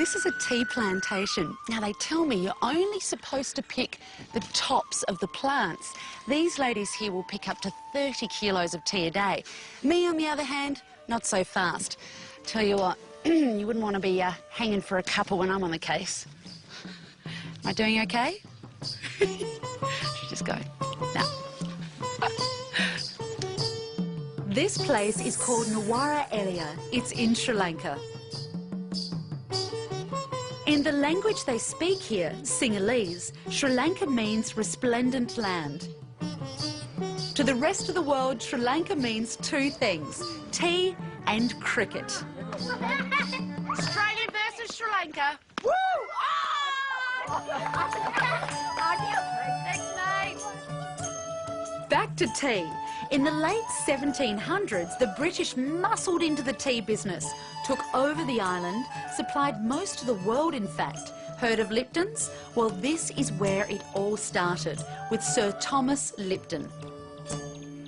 This is a tea plantation. Now, they tell me you're only supposed to pick the tops of the plants. These ladies here will pick up to 30 kilos of tea a day. Me, on the other hand, not so fast. Tell you what, you wouldn't want to be hanging for a cuppa when I'm on the case. Am I doing okay? Should just go. Now. This place is called Nuwara Eliya. It's in Sri Lanka. In the language they speak here, Sinhalese, Sri Lanka means resplendent land. To the rest of the world, Sri Lanka means two things, tea and cricket. Australia versus Sri Lanka. Woo! Oh! Thanks, mate. Back to tea. In the late 1700s, the British muscled into the tea business, took over the island, supplied most of the world, in fact. Heard of Lipton's? Well, this is where it all started, with Sir Thomas Lipton.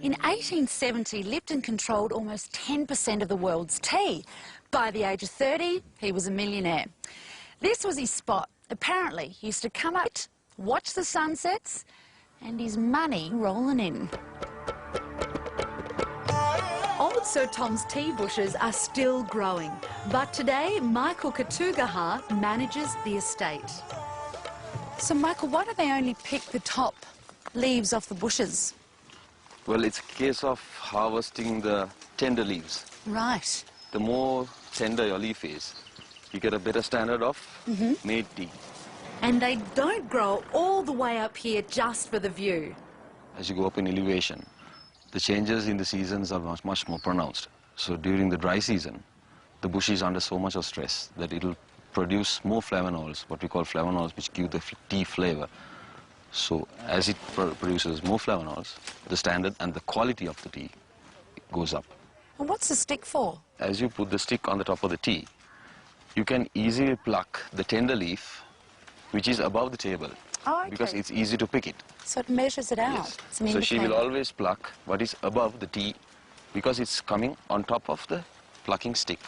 In 1870, Lipton controlled almost 10% of the world's tea. By the age of 30, he was a millionaire. This was his spot. Apparently, he used to come up, watch the sunsets, and his money rolling in. Old Sir Tom's tea bushes are still growing, but today Michael Katugaha manages the estate. So, Michael, why do they only pick the top leaves off the bushes? Well, it's a case of harvesting the tender leaves. Right. The more tender your leaf is, you get a better standard of made tea. And they don't grow all the way up here just for the view. As you go up in elevation, the changes in the seasons are much more pronounced. So during the dry season, the bush is under so much of stress that it'll produce more flavonols, what we call flavonols, which give the tea flavor. So as it produces more flavonols, the standard and the quality of the tea goes up. And what's the stick for? As you put the stick on the top of the tea, you can easily pluck the tender leaf, which is above the table. Oh, okay. Because it's easy to pick it. So it measures it out. Yes. It's an So she will indicator. always pluck what is above the tea because it's coming on top of the plucking stick.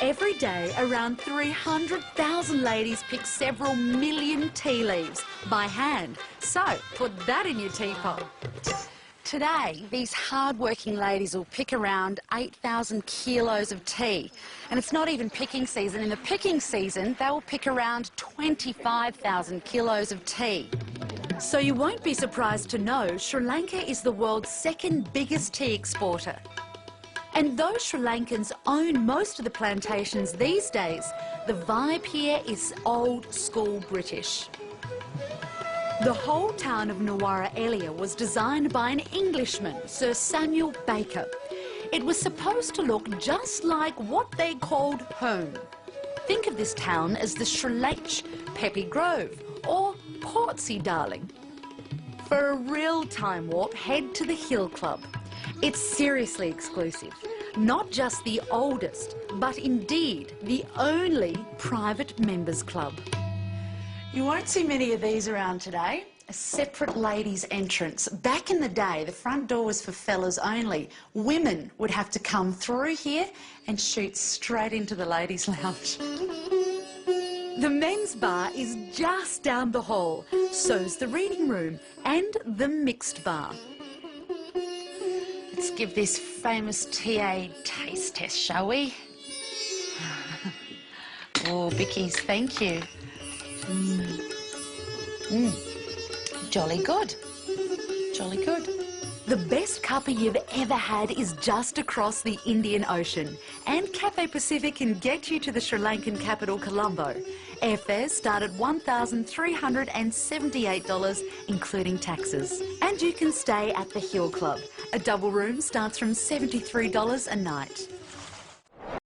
Every day, around 300,000 ladies pick several million tea leaves by hand. So, put that in your teapot. Today, these hard-working ladies will pick around 8,000 kilos of tea. And it's not even picking season. In the picking season, they will pick around 25,000 kilos of tea. So you won't be surprised to know Sri Lanka is the world's second biggest tea exporter. And though Sri Lankans own most of the plantations these days, the vibe here is old school British. The whole town of Nuwara Eliya was designed by an Englishman, Sir Samuel Baker. It was supposed to look just like what they called home. Think of this town as the Sri Lanka, Peppy Grove, or Portsea, darling. For a real time warp, head to the Hill Club. It's seriously exclusive. Not just the oldest, but indeed the only private members club. You won't see many of these around today. A separate ladies' entrance. Back in the day, the front door was for fellas only. Women would have to come through here and shoot straight into the ladies' lounge. The men's bar is just down the hall. So's the reading room and the mixed bar. Let's give this famous TA taste test, shall we? Oh, Bickies, thank you. Jolly good. Jolly good. The best cuppa you've ever had is just across the Indian Ocean. And Cathay Pacific can get you to the Sri Lankan capital, Colombo. Airfares start at $1,378, including taxes. And you can stay at the Hill Club. A double room starts from $73 a night.